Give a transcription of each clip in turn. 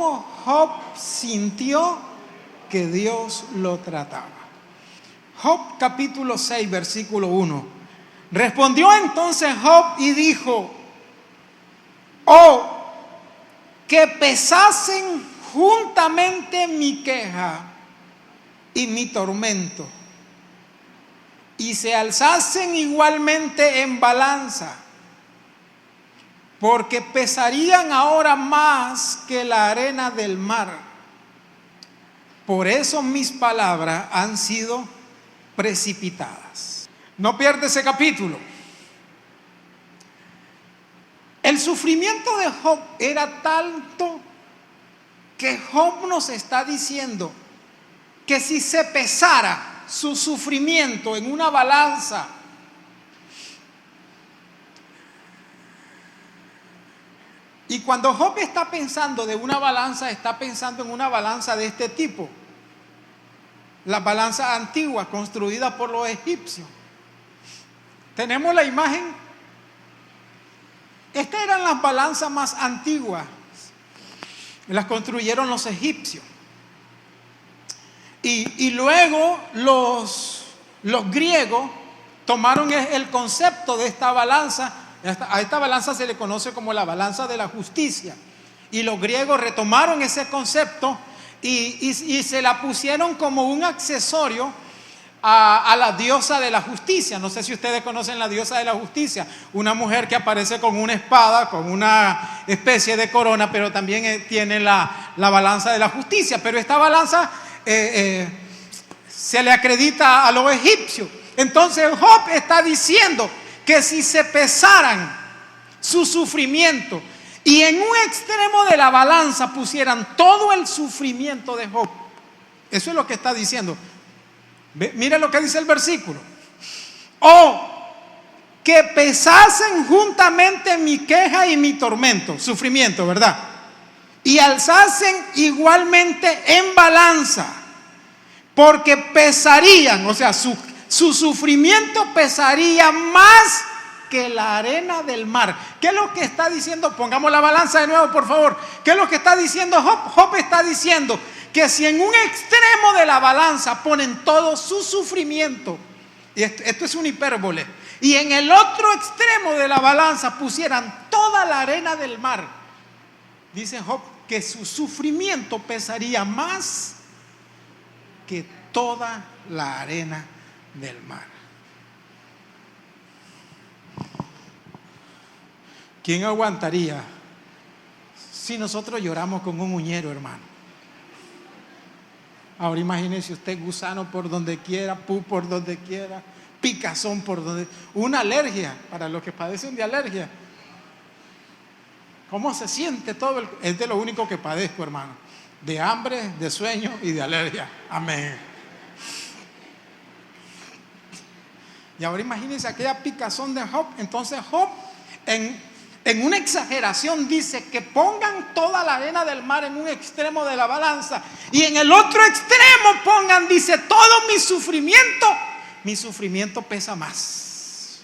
cómo Job sintió que Dios lo trataba. Job capítulo 6, versículo 1. Respondió entonces Job y dijo: oh, que pesasen juntamente mi queja y mi tormento, y se alzasen igualmente en balanza, porque pesarían ahora más que la arena del mar. Por eso mis palabras han sido precipitadas. No pierda ese capítulo. El sufrimiento de Job era tanto que Job nos está diciendo que si se pesara su sufrimiento en una balanza, y cuando Job está pensando de una balanza, está pensando en una balanza de este tipo, las balanzas antiguas construidas por los egipcios. Tenemos la imagen. Estas eran las balanzas más antiguas, las construyeron los egipcios. Y luego los griegos tomaron el concepto de esta balanza. A esta balanza se le conoce como la balanza de la justicia. Y los griegos retomaron ese concepto y se la pusieron como un accesorio a la diosa de la justicia. No sé si ustedes conocen la diosa de la justicia, una mujer que aparece con una espada, con una especie de corona, pero también tiene la balanza de la justicia. Pero esta balanza se le acredita a los egipcios. Entonces Job está diciendo que si se pesaran su sufrimiento y en un extremo de la balanza pusieran todo el sufrimiento de Job, eso es lo que está diciendo. Mira lo que dice el versículo: oh, que pesasen juntamente mi queja y mi tormento, sufrimiento, ¿verdad? Y alzasen igualmente en balanza, porque pesarían, o sea, su sufrimiento pesaría más que la arena del mar. ¿Qué es lo que está diciendo? Pongamos la balanza de nuevo, por favor. ¿Qué es lo que está diciendo Job? Job está diciendo que si en un extremo de la balanza ponen todo su sufrimiento, y esto es una hipérbole, y en el otro extremo de la balanza pusieran toda la arena del mar, dice Job que su sufrimiento pesaría más que toda la arena del mar. ¿Quién aguantaría si nosotros lloramos con un uñero, hermano? Ahora imagínese usted gusano por donde quiera, pu por donde quiera, picazón por donde... Una alergia, para los que padecen de alergia. ¿Cómo se siente todo? Es de lo único que padezco, hermano. De hambre, de sueño y de alergia. Amén. Y ahora imagínense aquella picazón de Job. Entonces Job, en una exageración, dice que pongan toda la arena del mar en un extremo de la balanza y en el otro extremo pongan, dice, todo mi sufrimiento pesa más.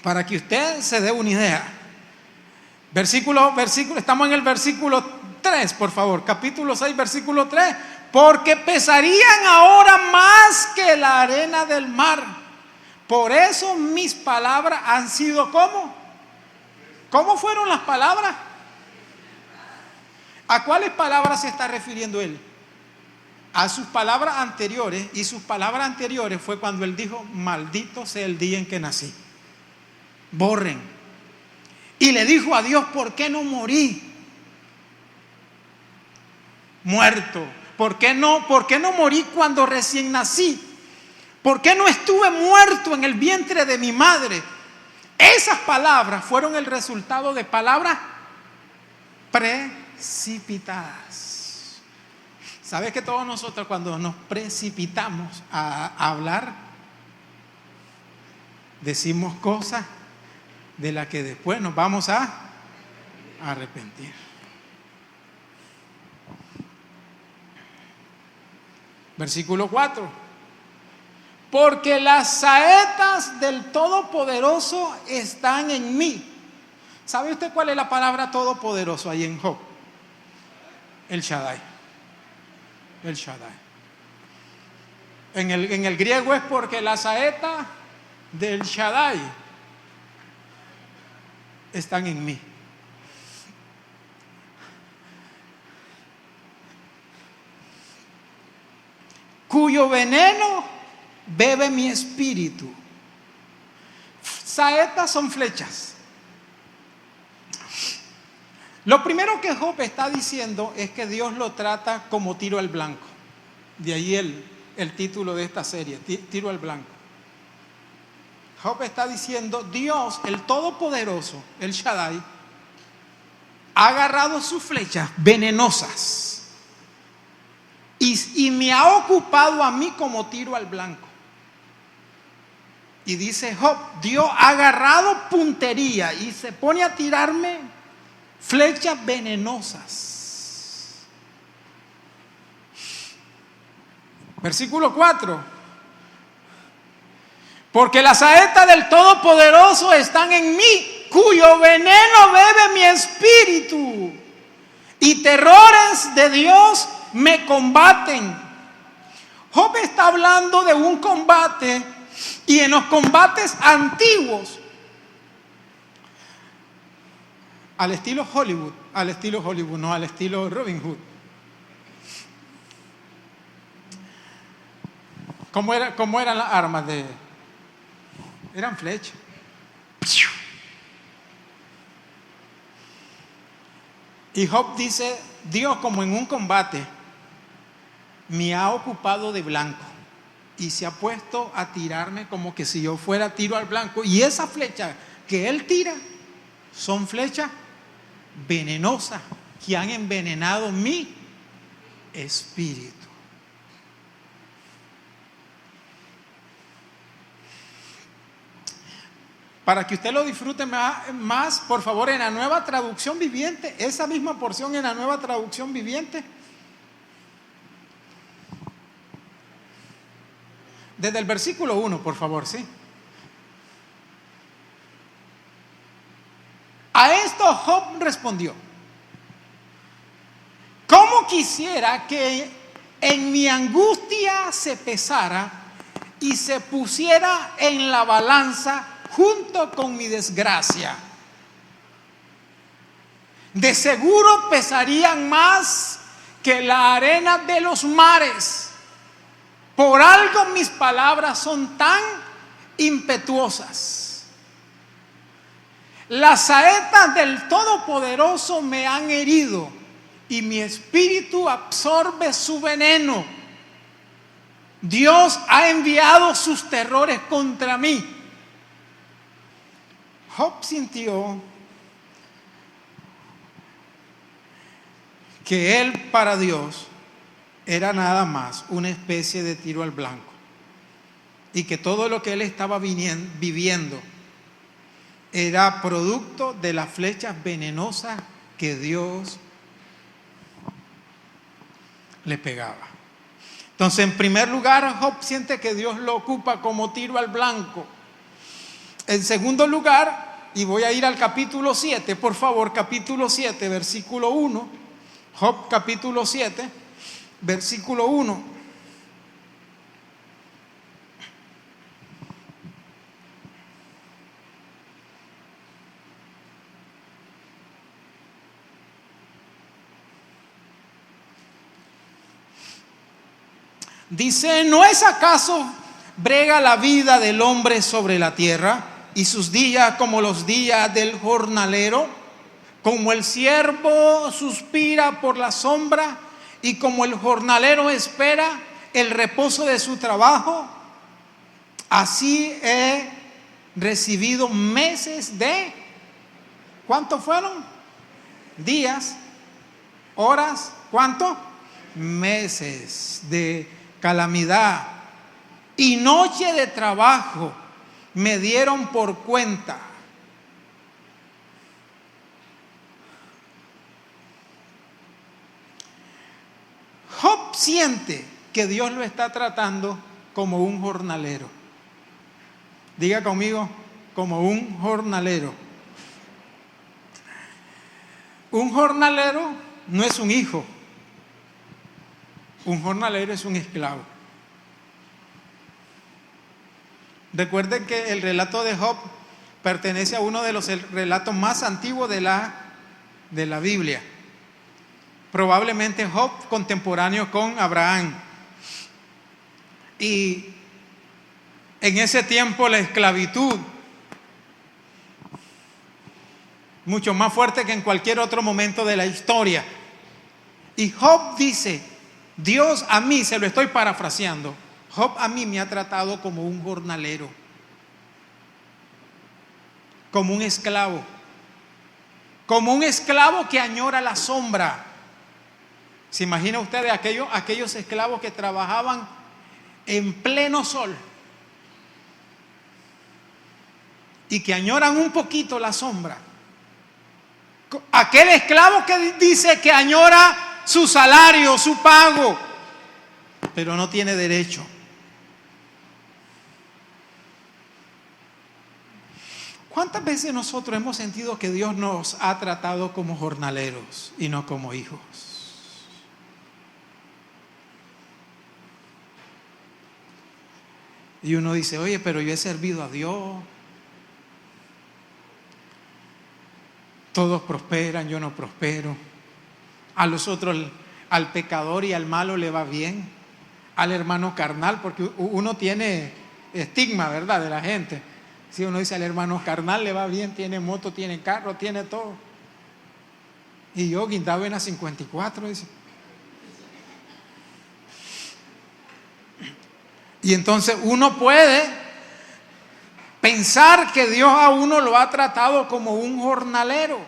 Para que usted se dé una idea. Versículo, estamos en el versículo 3, por favor, capítulo 6, versículo 3. Porque pesarían ahora más que la arena del mar. Por eso mis palabras han sido ¿cómo? ¿Cómo fueron las palabras? ¿A cuáles palabras se está refiriendo él? A sus palabras anteriores, y sus palabras anteriores fue cuando él dijo: maldito sea el día en que nací. Borren. Y le dijo a Dios: ¿por qué no morí muerto? ¿Por qué no morí cuando recién nací? ¿Por qué no estuve muerto en el vientre de mi madre? Esas palabras fueron el resultado de palabras precipitadas. ¿Sabes que todos nosotros cuando nos precipitamos a hablar, decimos cosas de las que después nos vamos a arrepentir? Versículo 4. Porque las saetas del Todopoderoso están en mí. ¿Sabe usted cuál es la palabra todopoderoso ahí en Job? El Shaddai. El Shaddai. En el griego es porque la saeta del Shaddai están en mí. Cuyo veneno bebe mi espíritu. Saetas son flechas. Lo primero que Job está diciendo es que Dios lo trata como tiro al blanco. De ahí el título de esta serie, tiro al blanco. Job está diciendo, Dios, el Todopoderoso, el Shaddai, ha agarrado sus flechas venenosas y me ha ocupado a mí como tiro al blanco. Y dice Job, Dios ha agarrado puntería y se pone a tirarme flechas venenosas. Versículo 4. Porque las saetas del Todopoderoso están en mí, cuyo veneno bebe mi espíritu, y terrores de Dios me combaten. Job está hablando de un combate, y en los combates antiguos, al estilo Hollywood, no al estilo Robin Hood. ¿Cómo eran las armas de? Eran flechas. Y Job dice, Dios como en un combate me ha ocupado de blanco y se ha puesto a tirarme como que si yo fuera tiro al blanco. Y esas flechas que él tira son flechas venenosas que han envenenado mi espíritu. Para que usted lo disfrute más, por favor, en la Nueva Traducción Viviente, esa misma porción en la Nueva Traducción Viviente, desde el versículo 1, por favor, ¿sí? A esto Job respondió: ¿cómo quisiera que en mi angustia se pesara y se pusiera en la balanza junto con mi desgracia? De seguro pesarían más que la arena de los mares. Por algo mis palabras son tan impetuosas. Las saetas del Todopoderoso me han herido y mi espíritu absorbe su veneno. Dios ha enviado sus terrores contra mí. Job sintió que él para Dios era nada más una especie de tiro al blanco y que todo lo que él estaba viviendo era producto de las flechas venenosas que Dios le pegaba. Entonces, en primer lugar, Job siente que Dios lo ocupa como tiro al blanco. En segundo lugar, y voy a ir al capítulo 7, por favor, capítulo 7, versículo 1. Job capítulo 7, versículo 1. Dice: ¿no es acaso brega la vida del hombre sobre la tierra y sus días como los días del jornalero? Como el siervo suspira por la sombra y como el jornalero espera el reposo de su trabajo, así he recibido meses de, ¿cuántos fueron? Días, horas, ¿cuánto? Meses de calamidad y noche de trabajo me dieron por cuenta. Job siente que Dios lo está tratando como un jornalero. Diga conmigo, como un jornalero. Un jornalero no es un hijo, Un jornalero es un esclavo. Recuerden que el relato de Job pertenece a uno de los relatos más antiguos de la Biblia. Probablemente Job contemporáneo con Abraham. Y en ese tiempo la esclavitud, mucho más fuerte que en cualquier otro momento de la historia. Y Job dice, Dios a mí, se lo estoy parafraseando, Job a mí me ha tratado como un jornalero, como un esclavo que añora la sombra. ¿Se imagina usted de aquellos esclavos que trabajaban en pleno sol y que añoran un poquito la sombra? Aquel esclavo que dice que añora su salario, su pago, pero no tiene derecho. ¿Cuántas veces nosotros hemos sentido que Dios nos ha tratado como jornaleros y no como hijos? Y uno dice, oye, pero yo he servido a Dios. Todos prosperan, yo no prospero. A los otros, al pecador y al malo le va bien. Al hermano carnal, porque uno tiene estigma, ¿verdad?, de la gente. Si uno dice al hermano carnal le va bien, tiene moto, tiene carro, tiene todo. Y yo guindado en la 54, dice. Y entonces uno puede pensar que Dios a uno lo ha tratado como un jornalero.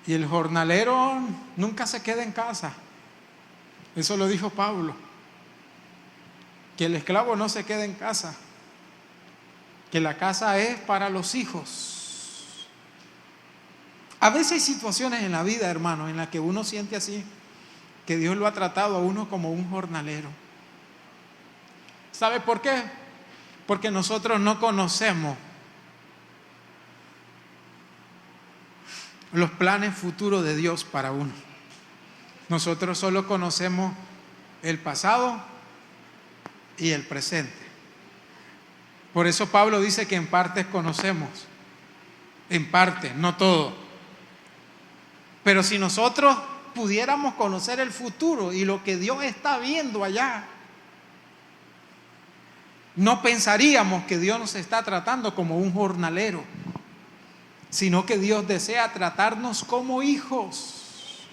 Y el jornalero nunca se queda en casa. Eso lo dijo Pablo. Que el esclavo no se quede en casa. Que la casa es para los hijos. A veces hay situaciones en la vida, hermano, en las que uno siente así, que Dios lo ha tratado a uno como un jornalero. ¿Sabe por qué? Porque nosotros no conocemos los planes futuros de Dios para uno. Nosotros solo conocemos el pasado y el presente. Por eso Pablo dice que en partes conocemos, en parte, no todo. Pero si nosotros pudiéramos conocer el futuro y lo que Dios está viendo allá, no pensaríamos que Dios nos está tratando como un jornalero, sino que Dios desea tratarnos como hijos.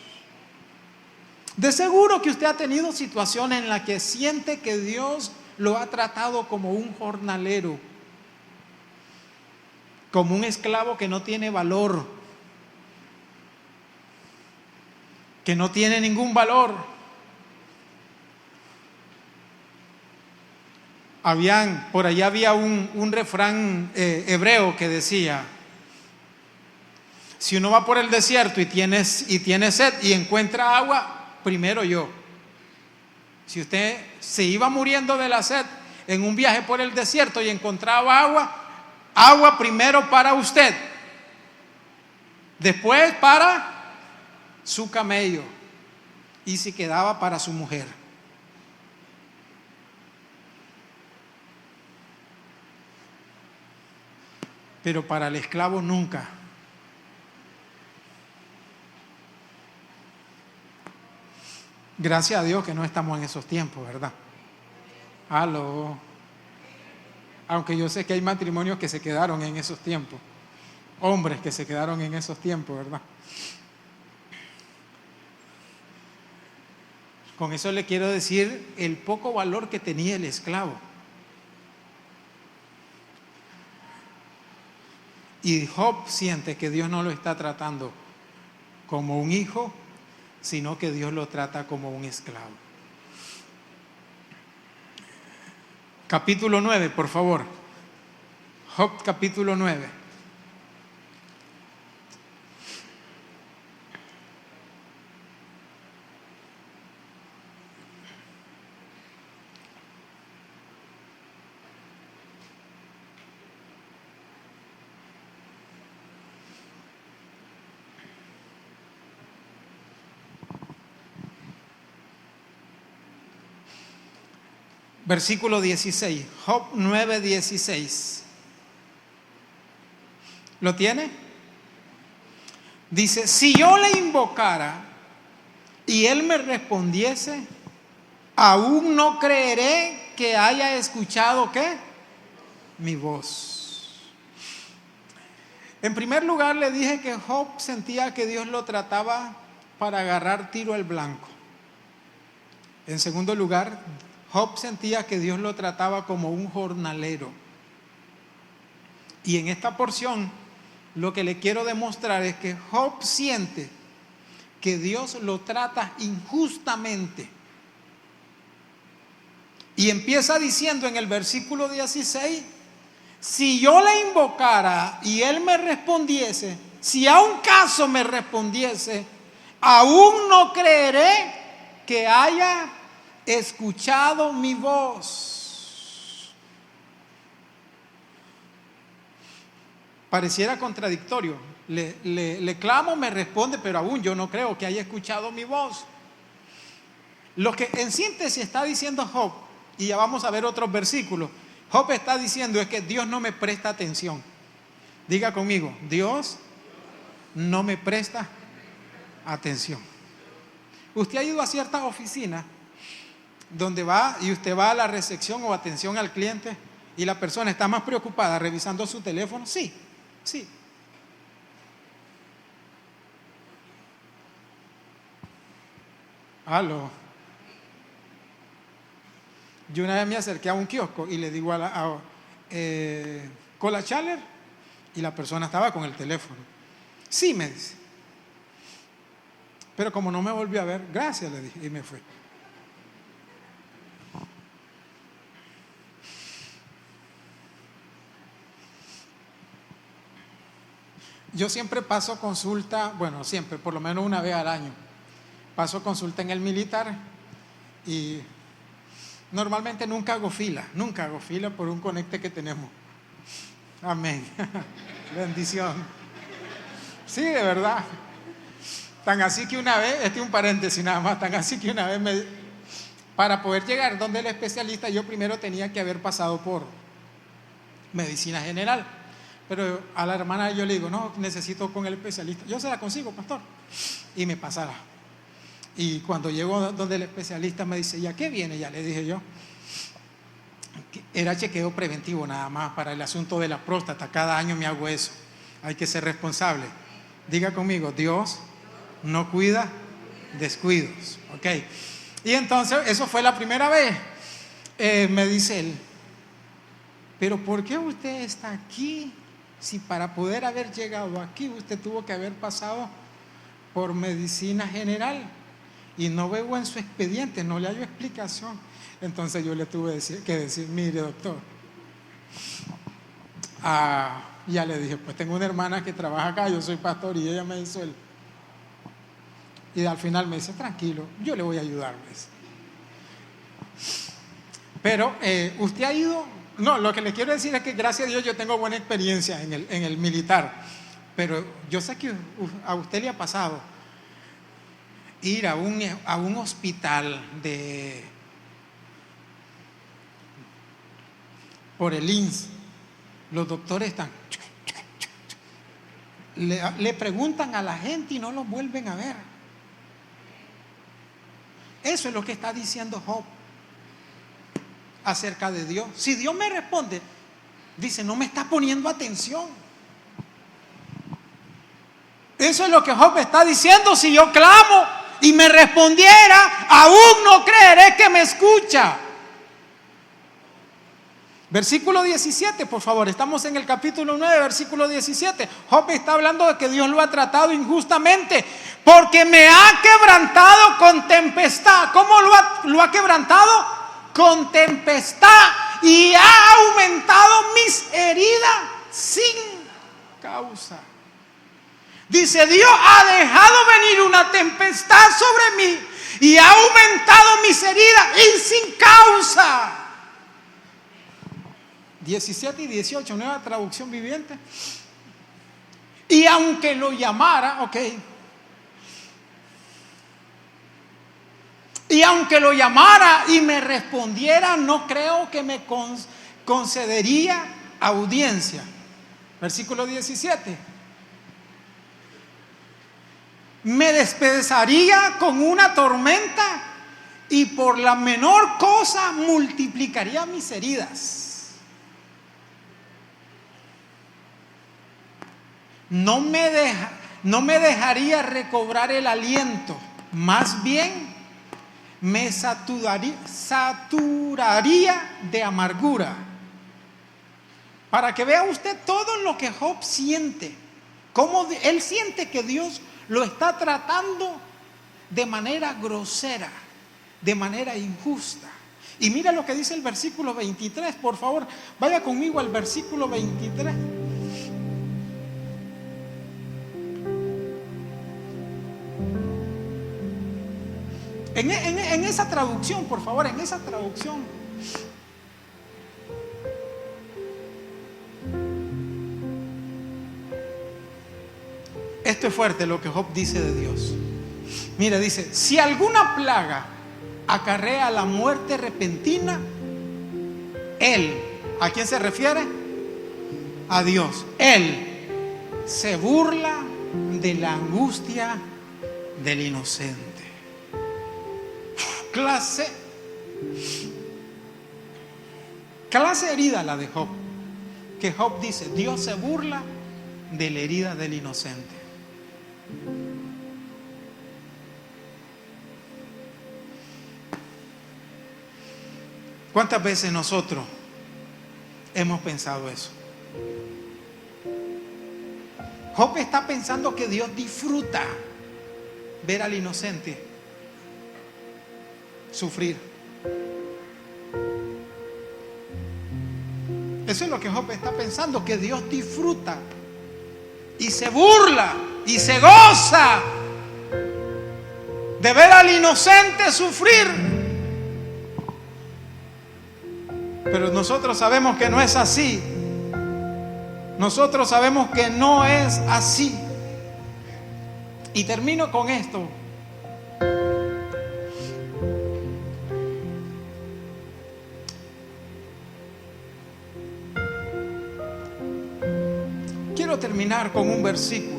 De seguro que usted ha tenido situaciones en las que siente que Dios lo ha tratado como un jornalero, como un esclavo que no tiene valor, que no tiene ningún valor. Por allá había un refrán hebreo que decía: si uno va por el desierto y tiene sed y encuentra agua, primero yo. Si usted se iba muriendo de la sed en un viaje por el desierto y encontraba agua primero para usted, después para su camello, y si quedaba para su mujer. Pero para el esclavo nunca. Gracias a Dios que no estamos en esos tiempos, ¿verdad? Aló. Aunque yo sé que hay matrimonios que se quedaron en esos tiempos, hombres que se quedaron en esos tiempos, ¿verdad? Con eso le quiero decir el poco valor que tenía el esclavo. Y Job siente que Dios no lo está tratando como un hijo, sino que Dios lo trata como un esclavo. Capítulo 9, por favor. Job capítulo 9. Versículo 16, Job 9:16. ¿Lo tiene? Dice, si yo le invocara y él me respondiese, aún no creeré que haya escuchado ¿qué? Mi voz. En primer lugar le dije que Job sentía que Dios lo trataba para agarrar tiro al blanco. En segundo lugar, Job sentía que Dios lo trataba como un jornalero. Y en esta porción lo que le quiero demostrar es que Job siente que Dios lo trata injustamente. Y empieza diciendo en el versículo 16, si yo le invocara y él me respondiese, si a un caso me respondiese, aún no creeré que haya escuchado mi voz. Pareciera contradictorio. Le clamo, me responde, pero aún yo no creo que haya escuchado mi voz. Lo que en síntesis está diciendo Job, y ya vamos a ver otros versículos, Job está diciendo es que Dios no me presta atención. Diga conmigo, Dios no me presta atención. Usted ha ido a ciertas oficinas donde va y usted va a la recepción o atención al cliente y la persona está más preocupada revisando su teléfono. Sí. Aló. Yo una vez me acerqué a un kiosco y le digo Cola Chaler, y la persona estaba con el teléfono. Sí, me dice. Pero como no me volvió a ver, gracias, le dije, y me fue. Yo siempre paso consulta, bueno, siempre, por lo menos una vez al año, paso consulta en el militar y normalmente nunca hago fila por un conecte que tenemos. Amén. Bendición. Sí, de verdad. Tan así que una vez, este es un paréntesis nada más, tan así que una vez para poder llegar donde el especialista, yo primero tenía que haber pasado por medicina general. Pero a la hermana yo le digo, no, necesito con el especialista. Yo se la consigo, pastor. Y me pasaba. Y cuando llego donde el especialista me dice, ¿ya qué viene? Ya le dije yo. Era chequeo preventivo nada más para el asunto de la próstata. Cada año me hago eso. Hay que ser responsable. Diga conmigo, Dios no cuida descuidos. Ok. Y entonces, eso fue la primera vez. Me dice él, pero ¿por qué usted está aquí? Si para poder haber llegado aquí usted tuvo que haber pasado por medicina general y no veo en su expediente, no le hallo explicación. Entonces yo le tuve que decir, mire doctor, ya le dije, pues tengo una hermana que trabaja acá, yo soy pastor y ella me hizo y al final me dice, tranquilo, yo le voy a ayudar, pues. Pero usted ha ido. No, lo que le quiero decir es que gracias a Dios yo tengo buena experiencia en el militar, pero yo sé que a usted le ha pasado ir a un hospital por el INS, los doctores están, le preguntan a la gente y no los vuelven a ver. Eso es lo que está diciendo Job acerca de Dios. Si Dios me responde, dice, no me está poniendo atención. Eso es lo que Job está diciendo. Si yo clamo y me respondiera, aún no creeré que me escucha. Versículo 17, por favor. Estamos en el capítulo 9, versículo 17. Job está hablando de que Dios lo ha tratado injustamente porque me ha quebrantado con tempestad. ¿Cómo lo ha quebrantado? Con tempestad, y ha aumentado mis heridas sin causa. Dice, Dios ha dejado venir una tempestad sobre mí y ha aumentado mis heridas y sin causa. 17 y 18, nueva traducción viviente. Y aunque lo llamara, ok. Y aunque lo llamara y me respondiera, no creo que me concedería audiencia. Versículo 17. Me despedazaría con una tormenta y por la menor cosa multiplicaría mis heridas. No me dejaría recobrar el aliento, más bien me saturaría de amargura. Para que vea usted todo lo que Job siente, cómo él siente que Dios lo está tratando de manera grosera, de manera injusta. Y mira lo que dice el versículo 23, por favor, vaya conmigo al versículo 23. En esa traducción, por favor, en esa traducción. Esto es fuerte lo que Job dice de Dios. Mira, dice, si alguna plaga acarrea la muerte repentina, Él, ¿a quién se refiere? A Dios. Él se burla de la angustia del inocente. Clase herida la de Job, que Job dice, Dios se burla de la herida del inocente. ¿Cuántas veces nosotros hemos pensado eso? Job está pensando que Dios disfruta ver al inocente sufrir. Eso es lo que Job está pensando, que Dios disfruta y se burla y se goza de ver al inocente sufrir. Pero nosotros sabemos que no es así. Nosotros sabemos que no es así. Y termino con esto. Quiero terminar con un versículo.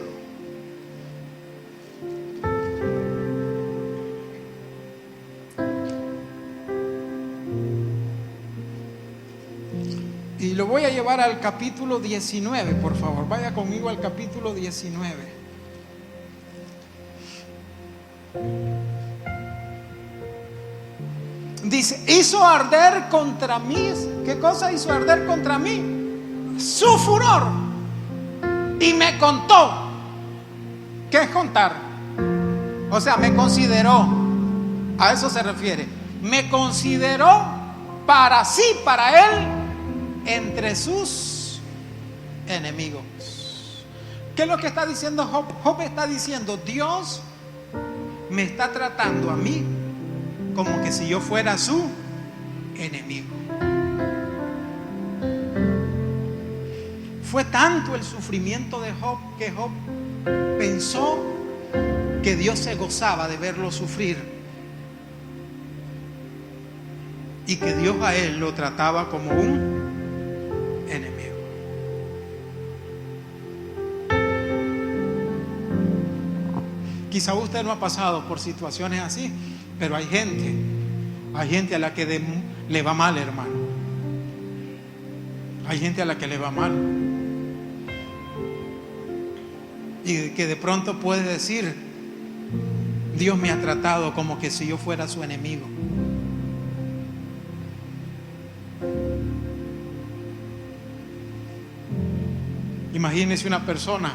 Y lo voy a llevar al capítulo 19, por favor. Vaya conmigo al capítulo 19. Dice, hizo arder contra mí. ¿Qué cosa hizo arder contra mí? Su furor. Y me contó. ¿Qué es contar? O sea, me consideró. A eso se refiere. Me consideró para sí, para él, entre sus enemigos. ¿Qué es lo que está diciendo Job? Job está diciendo, Dios me está tratando a mí como que si yo fuera su enemigo. Fue tanto el sufrimiento de Job que Job pensó que Dios se gozaba de verlo sufrir y que Dios a él lo trataba como un enemigo. Quizá usted no ha pasado por situaciones así, pero hay gente a la que le va mal, hermano. Hay gente a la que le va mal y que de pronto puede decir, Dios me ha tratado como que si yo fuera su enemigo. Imagínese una persona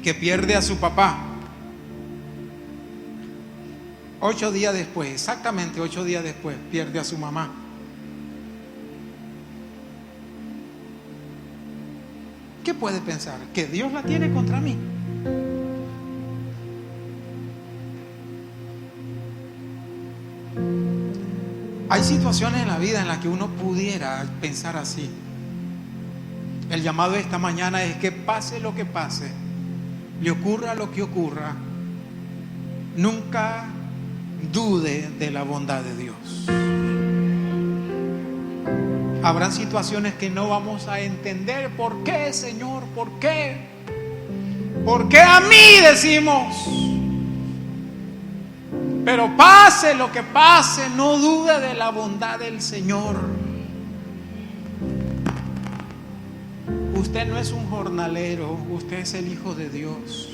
que pierde a su papá 8 días después, exactamente 8 días después, pierde a su mamá. ¿Qué puede pensar? ¿Que Dios la tiene contra mí? Hay situaciones en la vida en las que uno pudiera pensar así. El llamado de esta mañana es que pase lo que pase, le ocurra lo que ocurra, Nunca dude de la bondad de Dios. Habrán situaciones que no vamos a entender. ¿Por qué, Señor? ¿Por qué? ¿Por qué a mí? Decimos. Pero pase lo que pase, no dude de la bondad del Señor. Usted no es un jornalero, usted es el Hijo de Dios.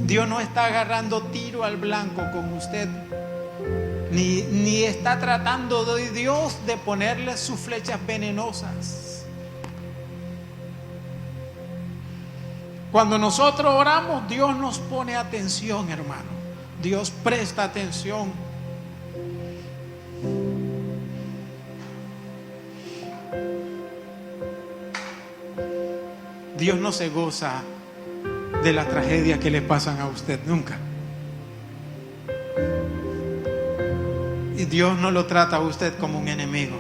Dios no está agarrando tiro al blanco con usted. Ni está tratando de Dios de ponerle sus flechas venenosas. Cuando nosotros oramos, Dios nos pone atención, hermano. Dios presta atención. Dios no se goza de las tragedias que le pasan a usted, nunca. Y Dios no lo trata a usted como un enemigo.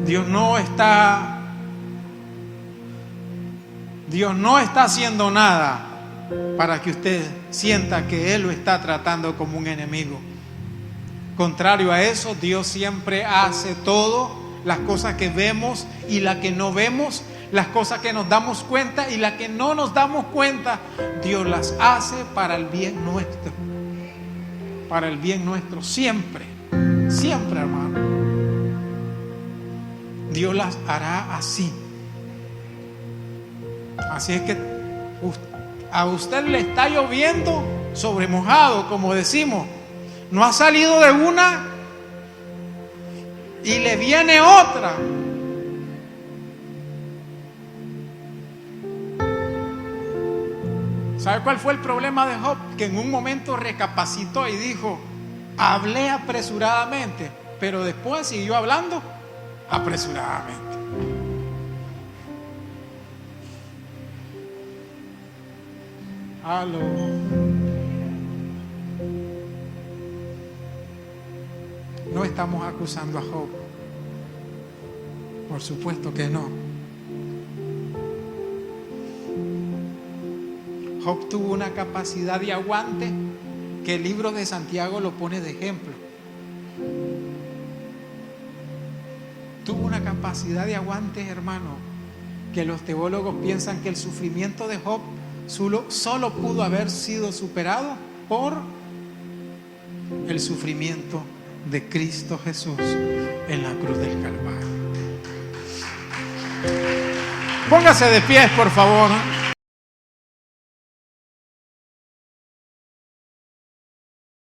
Dios no está haciendo nada para que usted sienta que Él lo está tratando como un enemigo. Contrario a eso, Dios siempre hace todo, las cosas que vemos y las que no vemos, las cosas que nos damos cuenta y las que no nos damos cuenta, Dios las hace para el bien nuestro. Para el bien nuestro, siempre, siempre, hermano. Dios las hará así. Así es que a usted le está lloviendo sobre mojado, como decimos. No ha salido de una y le viene otra. ¿Sabe cuál fue el problema de Job? Que en un momento recapacitó y dijo: hablé apresuradamente, pero después siguió hablando apresuradamente. Aló. No estamos acusando a Job. Por supuesto que no. Job tuvo una capacidad de aguante que el libro de Santiago lo pone de ejemplo. Tuvo una capacidad de aguante, hermano, que los teólogos piensan que el sufrimiento de Job solo pudo haber sido superado por el sufrimiento de Cristo Jesús en la cruz del Calvario. Póngase de pie, por favor.